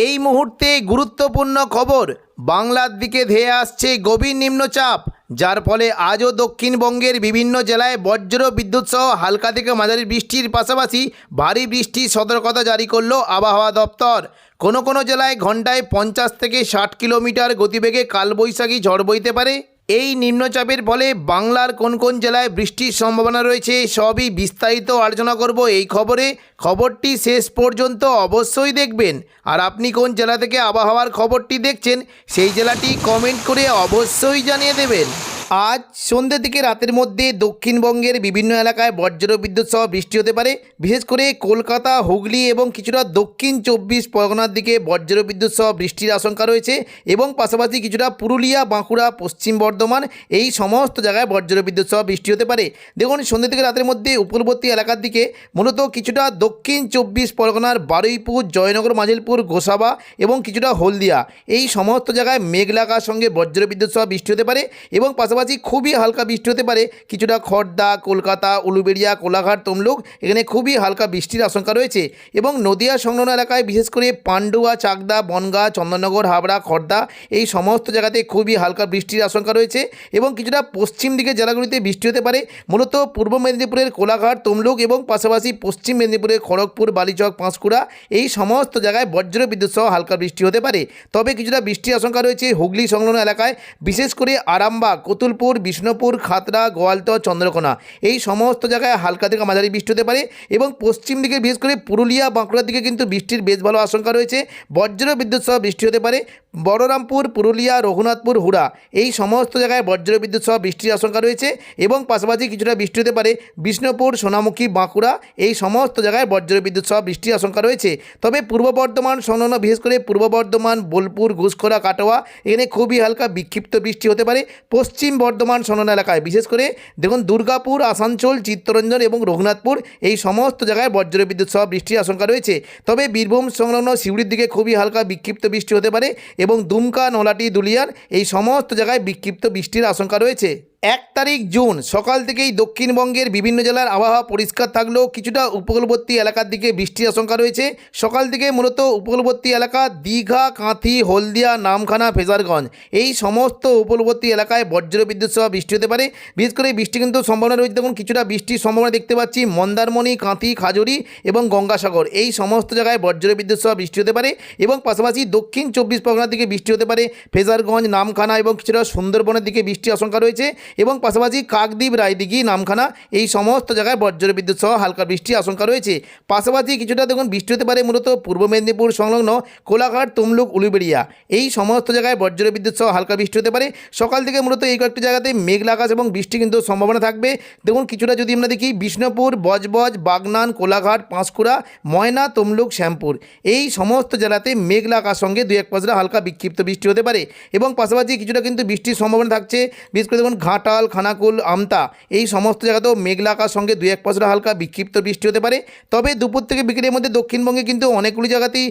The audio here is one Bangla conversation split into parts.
এই মুহূর্তে গুরুত্বপূর্ণ খবর, বাংলার দিকে ধেয়ে আসছে গভীর নিম্নচাপ, যার ফলে আজও দক্ষিণবঙ্গের বিভিন্ন জেলায় বজ্র বিদ্যুৎ সহ হালকা থেকে মাঝারি বৃষ্টির পাশাপাশি ভারী বৃষ্টির সতর্কতা জারি করল আবহাওয়া দপ্তর। কোনো কোনো জেলায় ঘন্টায় 50 থেকে 60 কিলোমিটার গতিবেগে কালবৈশাখী ঝড় বইতে পারে। এই নিম্নচাপের ফলে বাংলার কোন কোন জেলায় বৃষ্টির সম্ভাবনা রয়েছে সবই বিস্তারিত আলোচনা করব এই খবরে। খবরটি শেষ পর্যন্ত অবশ্যই দেখবেন। আর আপনি কোন জেলা থেকে আবহাওয়ার খবরটি দেখছেন সেই জেলাটি কমেন্ট করে অবশ্যই জানিয়ে দেবেন। আজ সন্ধ্যে থেকে রাতের মধ্যে দক্ষিণবঙ্গের বিভিন্ন এলাকায় বজ্র বিদ্যুৎ সহ বৃষ্টি হতে পারে। বিশেষ করে কলকাতা, হুগলি এবং কিছুটা দক্ষিণ 24 পরগনার দিকে বজ্র বিদ্যুৎ সহ বৃষ্টির আশঙ্কা রয়েছে এবং পাশাপাশি কিছুটা পুরুলিয়া, বাঁকুড়া, পশ্চিম বর্ধমান এই সমস্ত জায়গায় বজ্র বিদ্যুৎ সহ বৃষ্টি হতে পারে। দেখুন, সন্ধ্যে থেকে রাতের মধ্যে উপকূলবর্তী এলাকার দিকে মূলত কিছুটা দক্ষিণ 24 পরগনার বারুইপুর, জয়নগর, মাজিলপুর, গোসাবা এবং কিছুটা হলদিয়া এই সমস্ত জায়গায় মেঘলা আকাশের সঙ্গে বজ্র বিদ্যুৎ সহ বৃষ্টি হতে পারে এবং পাশাপাশি খুবই হালকা বৃষ্টি হতে পারে কিছুটা খড়দা, কলকাতা, উলুবেড়িয়া, কোলাঘাট, তমলুক এখানে খুবই হালকা বৃষ্টির আশঙ্কা রয়েছে এবং নদিয়া সংলগ্ন এলাকায় বিশেষ করে পান্ডুয়া, চাকদা, বনগাঁ, চন্দননগর, হাবড়া, খড়দা এই সমস্ত জায়গাতে খুবই হালকা বৃষ্টির আশঙ্কা রয়েছে এবং কিছুটা পশ্চিম দিকের জেলাগুলিতে বৃষ্টি হতে পারে। মূলত পূর্ব মেদিনীপুরের কোলাঘাট, তমলুক এবং পাশাপাশি পশ্চিম মেদিনীপুরের খড়গপুর, বালিচক, পাঁশকুড়া এই সমস্ত জায়গায় বজ্র বিদ্যুৎ সহ হালকা বৃষ্টি হতে পারে। তবে কিছুটা বৃষ্টির আশঙ্কা রয়েছে হুগলি সংলগ্ন এলাকায়, বিশেষ করে আরামবাগ, কতুলপুর, বিষ্ণুপুর, খাতড়া, গোয়ালতর, চন্দ্রকোনা এই সমস্ত জায়গায় হালকা থেকে মাঝারি বৃষ্টি হতে পারে এবং পশ্চিম দিকে বিশেষ করে পুরুলিয়া, বাঁকুড়ার দিকে কিন্তু বৃষ্টির বেশ ভালো আশঙ্কা রয়েছে। বজ্র বিদ্যুৎ সহ বৃষ্টি হতে পারে বলরামপুর, পুরুলিয়া, রঘুনাথপুর, হুড়া এই সমস্ত জায়গায় বজ্র বিদ্যুৎ সহ বৃষ্টির আশঙ্কা রয়েছে এবং পাশাপাশি কিছুটা বৃষ্টি হতে পারে বিষ্ণুপুর, সোনামুখী, বাঁকুড়া এই সমস্ত জায়গায় বজ্র বিদ্যুৎ সহ বৃষ্টির আশঙ্কা রয়েছে। তবে পূর্ব বর্ধমান সংলগ্ন বিশেষ করে পূর্ব বর্ধমান, বোলপুর, ঘুষখোরা, কাটোয়া এখানে খুবই হালকা বিক্ষিপ্ত বৃষ্টি হতে পারে। পশ্চিম বর্ধমান সংলগ্ন এলাকায় বিশেষ করে দেখুন দুর্গাপুর, আসানসোল, চিত্তরঞ্জন এবং রঘুনাথপুর এই সমস্ত জায়গায় বজ্র বিদ্যুৎ সহ বৃষ্টির আশঙ্কা রয়েছে। তবে বীরভূম সংলগ্ন সিউড়ির দিকে খুবই হালকা বিক্ষিপ্ত বৃষ্টি হতে পারে এবং দুমকা, নলাটি, দুলিয়ার এই সমস্ত জায়গায় বিক্ষিপ্ত বৃষ্টির আশঙ্কা রয়েছে। 1 তারিখ জুন সকাল থেকেই দক্ষিণবঙ্গের বিভিন্ন জেলার আবহাওয়া পরিষ্কার থাকলেও কিছুটা উপকূলবর্তী এলাকার দিকে বৃষ্টির আশঙ্কা রয়েছে। সকাল থেকে মূলত উপকূলবর্তী এলাকা দীঘা, কাঁথি, হলদিয়া, নামখানা, ফেজারগঞ্জ এই সমস্ত উপকূলবর্তী এলাকায় বজ্র বিদ্যুৎ সহ বৃষ্টি হতে পারে। বিশেষ করে বৃষ্টি কিন্তু সম্ভাবনা রয়েছে। দেখুন, কিছুটা বৃষ্টির সম্ভাবনা দেখতে পাচ্ছি মন্দারমণি, কাঁথি, খাজুরি এবং গঙ্গাসাগর এই সমস্ত জায়গায় বজ্র বিদ্যুৎ সহ বৃষ্টি হতে পারে এবং পাশাপাশি দক্ষিণ 24 পরগনার দিকে বৃষ্টি হতে পারে ফেজারগঞ্জ, নামখানা এবং কিছুটা সুন্দরবনের দিকে বৃষ্টির আশঙ্কা রয়েছে এবং পাশাপাশি কাকদ্বীপ, রায়দিঘি, নামখানা এই সমস্ত জায়গায় বজ্র বিদ্যুৎ সহ হালকা বৃষ্টির আশঙ্কা রয়েছে। পাশাপাশি কিছুটা দেখুন বৃষ্টি হতে পারে মূলত পূর্ব মেদিনীপুর সংলগ্ন কোলাঘাট, তমলুক, উলুবেড়িয়া এই সমস্ত জায়গায় বজ্র বিদ্যুৎ সহ হালকা বৃষ্টি হতে পারে। সকাল থেকে মূলত এই কয়েকটি জায়গাতে মেঘলা আকাশ এবং বৃষ্টি কিন্তু সম্ভাবনা থাকবে। দেখুন, কিছুটা যদি আমরা দেখি বিষ্ণুপুর, বজবজ, বাগনান, কোলাঘাট, পাঁশকুড়া, ময়না, তমলুক, শ্যামপুর এই সমস্ত জেলাতে মেঘলা আকাশ সঙ্গে 2-1 পশলা হালকা বিক্ষিপ্ত বৃষ্টি হতে পারে এবং পাশাপাশি কিছুটা কিন্তু বৃষ্টির সম্ভাবনা থাকছে বিশেষ করে দেখুন ঘাটাল, খানাকুল, আমতা এই সমস্ত জায়গাতেও মেঘলা আকাশ সঙ্গে 2-1 পশলা হালকা বিক্ষিপ্ত বৃষ্টি হতে পারে। তবে দুপুর থেকে বিকেলের মধ্যে দক্ষিণবঙ্গে কিন্তু অনেকগুলি জায়গাতেই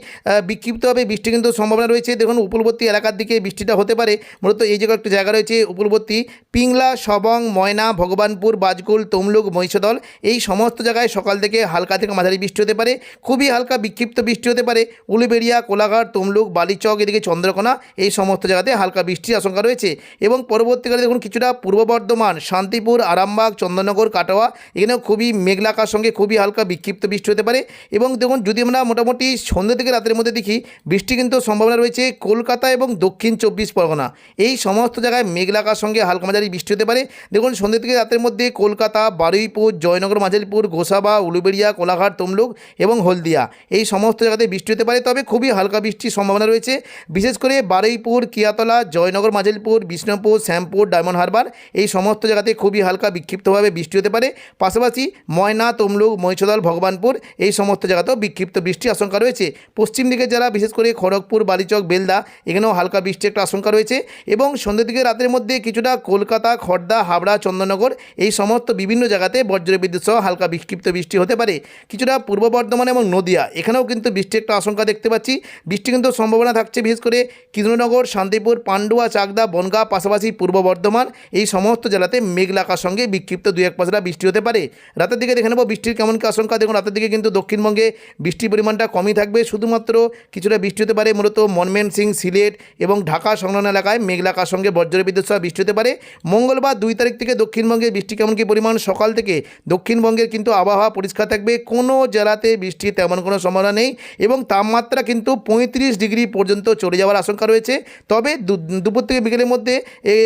বিক্ষিপ্তভাবে বৃষ্টি কিন্তু সম্ভাবনা রয়েছে। দেখুন, উপকূলবর্তী এলাকার দিকে বৃষ্টিটা হতে পারে। মূলত এই জায়গায় একটি জায়গা রয়েছে উপকূলবর্তী পিংলা, সবং, ময়না, ভগবানপুর, বাজকুল, তমলুক, মহিষাদল এই সমস্ত জায়গায় সকাল থেকে হালকা থেকে মাঝারি বৃষ্টি হতে পারে। খুবই হালকা বিক্ষিপ্ত বৃষ্টি হতে পারে উলুবেড়িয়া, কোলাঘাট, তমলুক, বালিচক এদিকে চন্দ্রকোনা এই সমস্ত জায়গাতে হালকা বৃষ্টির আশঙ্কা রয়েছে এবং পরবর্তীকালে দেখুন কিছুটা পূর্ব বর্ধমান, শান্তিপুর, আরামবাগ, চন্দননগর, কাটোয়া এখানেও খুবই মেঘলা আকাশ সঙ্গে খুবই হালকা বিক্ষিপ্ত বৃষ্টি হতে পারে এবং দেখুন যদি আমরা মোটামুটি সন্ধ্যা থেকে রাতের মধ্যে দেখি বৃষ্টি কিন্তু সম্ভাবনা রয়েছে কলকাতা এবং দক্ষিণ 24 পরগনা এই সমস্ত জায়গায় মেঘলা আকাশ সঙ্গে হালকা মাঝারি বৃষ্টি হতে পারে। দেখুন, সন্ধ্যা থেকে রাতের মধ্যে কলকাতা, বারুইপুর, জয়নগর, মাজিলপুর, গোসাবা, উলুবেড়িয়া, কোলাঘাট, তমলুক এবং হলদিয়া এই সমস্ত জায়গাতে বৃষ্টি হতে পারে। তবে খুবই হালকা বৃষ্টির সম্ভাবনা রয়েছে বিশেষ করে বারুইপুর, কিয়াতলা, জয়নগর, মাজিলপুর, বিষ্ণুপুর, শ্যামপুর, ডায়মন্ড হারবার এই সমস্ত জায়গাতে খুবই হালকা বিক্ষিপ্তভাবে বৃষ্টি হতে পারে। পাশাপাশি ময়না, তমলুক, মহিষাদল, ভগবানপুর এই সমস্ত জায়গাতেও বিক্ষিপ্ত বৃষ্টির আশঙ্কা রয়েছে। পশ্চিম দিকের যারা বিশেষ করে খড়গপুর, বালিচক, বেলদা এখানেও হালকা বৃষ্টির একটা আশঙ্কা রয়েছে এবং সন্ধ্যের দিকে রাতের মধ্যে কিছুটা কলকাতা, খড়দা, হাবড়া, চন্দননগর এই সমস্ত বিভিন্ন জায়গাতে বজ্র বিদ্যুৎ সহ হালকা বিক্ষিপ্ত বৃষ্টি হতে পারে। কিছুটা পূর্ব বর্ধমান এবং নদিয়া এখানেও কিন্তু বৃষ্টির একটা আশঙ্কা দেখতে পাচ্ছি। বৃষ্টি কিন্তু সম্ভাবনা থাকছে বিশেষ করে কৃষ্ণনগর, শান্তিপুর, পান্ডুয়া, চাকদা, বনগাঁ পাশাপাশি পূর্ব বর্ধমান এই সমস্ত জেলাতে মেঘলা আকাশ সঙ্গে বিক্ষিপ্ত 2-1 পশলা বৃষ্টি হতে পারে। রাতের দিকে দেখে নেব বৃষ্টির কেমন কি আশঙ্কা। দেখুন রাতের দিকে কিন্তু দক্ষিণবঙ্গে বৃষ্টির পরিমাণটা কমই থাকবে, শুধুমাত্র কিছুটা বৃষ্টি হতে পারে মূলত ময়মনসিংহ, সিলেট এবং ঢাকা সংলগ্ন এলাকায় মেঘলা আকাশ সঙ্গে বজ্রবিদ্যুৎ সহ বৃষ্টি হতে পারে। মঙ্গলবার 2 তারিখ থেকে দক্ষিণবঙ্গে বৃষ্টি কেমন কি পরিমাণ। সকাল থেকে দক্ষিণবঙ্গের কিন্তু আবহাওয়া পরিষ্কার থাকবে, কোনো জেলাতে বৃষ্টির তেমন কোনো সম্ভাবনা নেই এবং তাপমাত্রা কিন্তু 35 ডিগ্রি পর্যন্ত চলে যাওয়ার আশঙ্কা রয়েছে। তবে দুপুর থেকে বিকেলের মধ্যে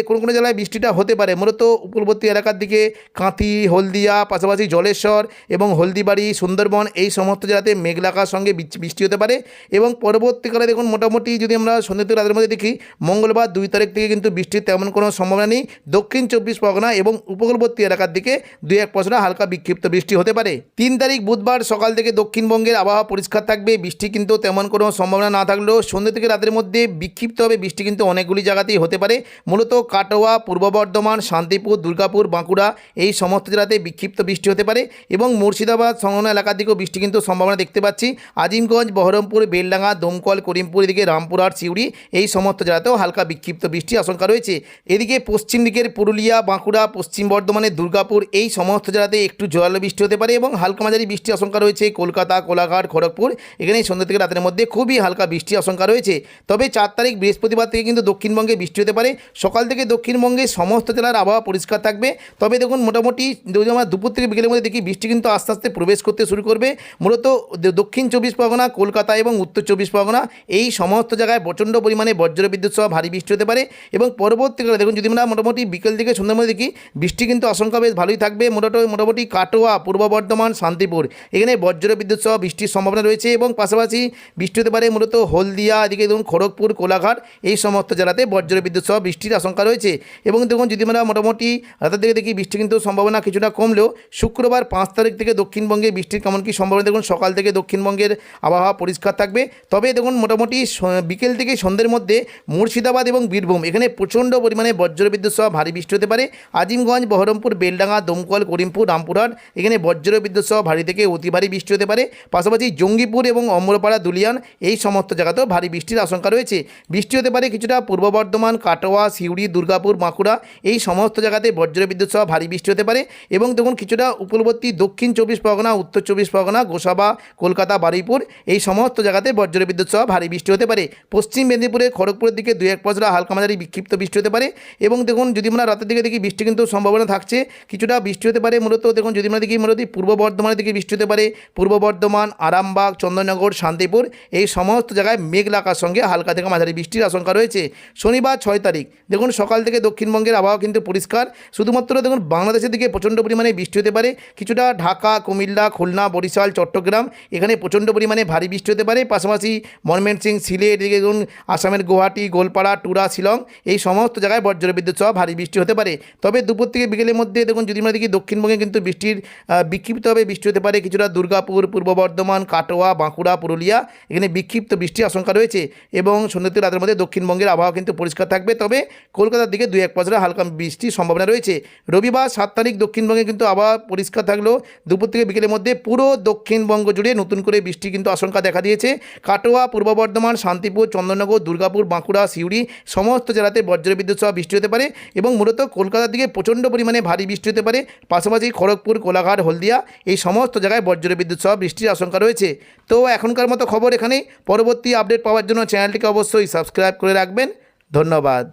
কোনো কোনো জেলায় বৃষ্টিটা হতে পারে, মূলত উপকূলবর্তী এলাকার দিকে কাঁথি, হলদিয়া, পাশাপাশি জলেশ্বর এবং হলদিবাড়ি, সুন্দরবন এই সমস্ত জেলাতে মেঘলা আকাশ সঙ্গে বৃষ্টি হতে পারে। এবং পরবর্তীকালে দেখুন মোটামুটি যদি আমরা সন্ধ্যা থেকে রাতের মধ্যে দেখি, মঙ্গলবার 2 তারিখ থেকে কিন্তু বৃষ্টির তেমন কোনো সম্ভাবনা নেই। দক্ষিণ 24 পরগনা এবং উপকূলবর্তী এলাকার দিকে 2-1 পশলা হালকা বিক্ষিপ্ত বৃষ্টি হতে পারে। 3 তারিখ বুধবার সকাল থেকে দক্ষিণবঙ্গের আবহাওয়া পরিষ্কার থাকবে, বৃষ্টি কিন্তু তেমন কোনো সম্ভাবনা না থাকলেও সন্ধ্যা থেকে রাতের মধ্যে বিক্ষিপ্তভাবে বৃষ্টি কিন্তু অনেকগুলি জায়গাতেই হতে পারে, মূলত কাটোয়া, পূর্ব বর্ধমান, শান্তিপুর, দুর্গাপুর, বাঁকুড়া এই সমস্ত জেলাতে বিক্ষিপ্ত বৃষ্টি হতে পারে এবং মুর্শিদাবাদ সংলগ্ন এলাকার দিকেও বৃষ্টি কিন্তু সম্ভাবনা দেখতে পাচ্ছি। আজিমগঞ্জ, বহরমপুর, বেলডাঙ্গা, দমকল, করিমপুর, এদিকে রামপুরহাট, সিউড়ি এই সমস্ত জেলাতেও হালকা বিক্ষিপ্ত বৃষ্টির আশঙ্কা রয়েছে। এদিকে পশ্চিম দিকের পুরুলিয়া, বাঁকুড়া, পশ্চিম বর্ধমানের দুর্গাপুর এই সমস্ত জেলাতে একটু জোরালো বৃষ্টি হতে পারে এবং হালকা মাঝারি বৃষ্টির আশঙ্কা রয়েছে। কলকাতা, কোলাঘাট, খড়গপুর এখানে সন্ধ্যা থেকে রাতের মধ্যে খুবই হালকা বৃষ্টির আশঙ্কা রয়েছে। তবে 4 তারিখ বৃহস্পতিবার থেকে কিন্তু দক্ষিণবঙ্গে বৃষ্টি হতে পারে। সকাল থেকে দক্ষিণবঙ্গে সমস্ত জেলার আবহাওয়া পরিষ্কার থাকবে। তবে দেখুন মোটামুটি যদি আমরা দুপুর থেকে বিকেলের মধ্যে দেখি, বৃষ্টি কিন্তু আস্তে আস্তে প্রবেশ করতে শুরু করবে, মূলত দক্ষিণ 24 পরগনা, কলকাতা এবং উত্তর 24 পরগনা এই সমস্ত জায়গায় প্রচণ্ড পরিমাণে বজ্রবিদ্যুৎ সহ ভারী বৃষ্টি হতে পারে। এবং পরবর্তীকালে দেখুন যদি আমরা মোটামুটি বিকেল থেকে সন্ধ্যার মধ্যে দেখি, বৃষ্টি কিন্তু আশঙ্কা বেশ ভালোই থাকবে। মোটামুটি কাটোয়া, পূর্ব বর্ধমান, শান্তিপুর এখানে বজ্রবিদ্যুৎ সহ বৃষ্টির সম্ভাবনা রয়েছে এবং পাশাপাশি বৃষ্টি হতে পারে মূলত হলদিয়া, এদিকে দেখুন খড়গপুর, কোলাঘাট এই সমস্ত জেলাতে বজ্রবিদ্যুৎ সহ বৃষ্টির আশঙ্কা রয়েছে। এবং দেখুন যদি আমরা মোটামুটি রাতের দিকে দেখি, বৃষ্টি কিন্তু সম্ভাবনা কিছুটা কমলেও শুক্রবার 5 তারিখ থেকে দক্ষিণবঙ্গে বৃষ্টির কেমন কি সম্ভাবনা দেখুন। সকাল থেকে দক্ষিণবঙ্গের আবহাওয়া পরিষ্কার থাকবে, তবে দেখুন মোটামুটি বিকেল থেকে সন্ধ্যের মধ্যে মুর্শিদাবাদ এবং বীরভূম এখানে প্রচণ্ড পরিমাণে বজ্রবিদ্যুৎ সহ ভারী বৃষ্টি হতে পারে। আজিমগঞ্জ, বহরমপুর, বেলডাঙ্গা, দমকল, করিমপুর, রামপুরহাট এখানে বজ্রবিদ্যুৎ সহ ভারী থেকে অতি ভারী বৃষ্টি হতে পারে। পাশাপাশি জঙ্গিপুর এবং অমরপাড়া, দুলিয়ান এই সমস্ত জায়গাতেও ভারী বৃষ্টির আশঙ্কা রয়েছে। বৃষ্টি হতে পারে কিছুটা পূর্ব বর্ধমান, কাটোয়া, সিউড়ি, দুর্গাপুর, বাঁকুড়া এই সমস্ত জায়গাতে বজ্রবিদ্যুৎ সহ ভারী বৃষ্টি হতে পারে। এবং দেখুন কিছুটা উপকূলবর্তী দক্ষিণ 24 পরগনা, উত্তর 24 পরগনা, গোসাবা, কলকাতা, বারুইপুর এই সমস্ত জায়গাতে বজ্রবিদ্যুৎ সহ ভারী বৃষ্টি হতে পারে। পশ্চিম মেদিনীপুরে খড়গপুরের দিকে 2-1 পশলা হালকা মাঝারি বিক্ষিপ্ত বৃষ্টি হতে পারে। এবং দেখুন যদি আমরা রাতের দিকে দেখি, বৃষ্টি কিন্তু সম্ভাবনা থাকছে, কিছুটা বৃষ্টি হতে পারে মূলত দেখুন যদি আমরা দেখি মূলত পূর্ব বর্ধমানের দিকে বৃষ্টি হতে পারে। পূর্ব বর্ধমান, আরামবাগ, চন্দননগর, শান্তিপুর এই সমস্ত জায়গায় মেঘলা আকাশ সঙ্গে হালকা থেকে মাঝারি বৃষ্টির আশঙ্কা রয়েছে। শনিবার 6 তারিখ দেখুন সকাল থেকে দক্ষিণবঙ্গের আবহাওয়া কিন্তু পরিষ্কার, শুধুমাত্র দেখুন বাংলাদেশের দিকে প্রচণ্ড পরিমাণে বৃষ্টি হতে পারে, কিছুটা ঢাকা, কুমিল্লা, খুলনা, বরিশাল, চট্টগ্রাম এখানে প্রচণ্ড পরিমাণে ভারী বৃষ্টি হতে পারে। পাশাপাশি ময়মনসিংহ, সিলেট এদিকে দেখুন আসামের গুয়াহাটি, গোলপাড়া, টুরা, শিলং এই সমস্ত জায়গায় বজ্রবিদ্যুৎ সহ ভারী বৃষ্টি হতে পারে। তবে দুপুর থেকে বিকেলের মধ্যে দেখুন যদি আমরা দেখি দক্ষিণবঙ্গে কিন্তু বৃষ্টির বিক্ষিপ্তভাবে বৃষ্টি হতে পারে, কিছুটা দুর্গাপুর, পূর্ব বর্ধমান, কাটোয়া, বাঁকুড়া, পুরুলিয়া এখানে বিক্ষিপ্ত বৃষ্টির আশঙ্কা রয়েছে। এবং সন্ধ্যা থেকে রাতের মধ্যে দক্ষিণবঙ্গের আবহাওয়া কিন্তু পরিষ্কার থাকবে, তবে কলকাতার দিকে 2-1 পশলা হালকা বৃষ্টির সম্ভাবনা রয়েছে। রবিবার 7 তারিখ দক্ষিণবঙ্গে কিন্তু আবহাওয়া পরিষ্কার থাকলেও দুপুর থেকে বিকেলের মধ্যে পুরো দক্ষিণবঙ্গ জুড়ে নতুন করে বৃষ্টি কিন্তু আশঙ্কা দেখা দিয়েছে। কাটোয়া, পূর্ব বর্ধমান, শান্তিপুর, চন্দননগর, দুর্গাপুর, বাঁকুড়া, সিউড়ি সমস্ত জেলাতে বজ্রবিদ্যুৎ সহ বৃষ্টি হতে পারে এবং মূলত কলকাতার দিকে প্রচণ্ড পরিমাণে ভারী বৃষ্টি হতে পারে। পাশাপাশি খড়গপুর, কোলাঘাট, হলদিয়া এই সমস্ত জায়গায় বজ্রবিদ্যুৎ সহ বৃষ্টির আশঙ্কা রয়েছে। তো এখনকার মতো খবর এখানেই। পরবর্তী আপডেট পাওয়ার জন্য চ্যানেলটিকে অবশ্যই সাবস্ক্রাইব করে রাখবেন। ধন্যবাদ।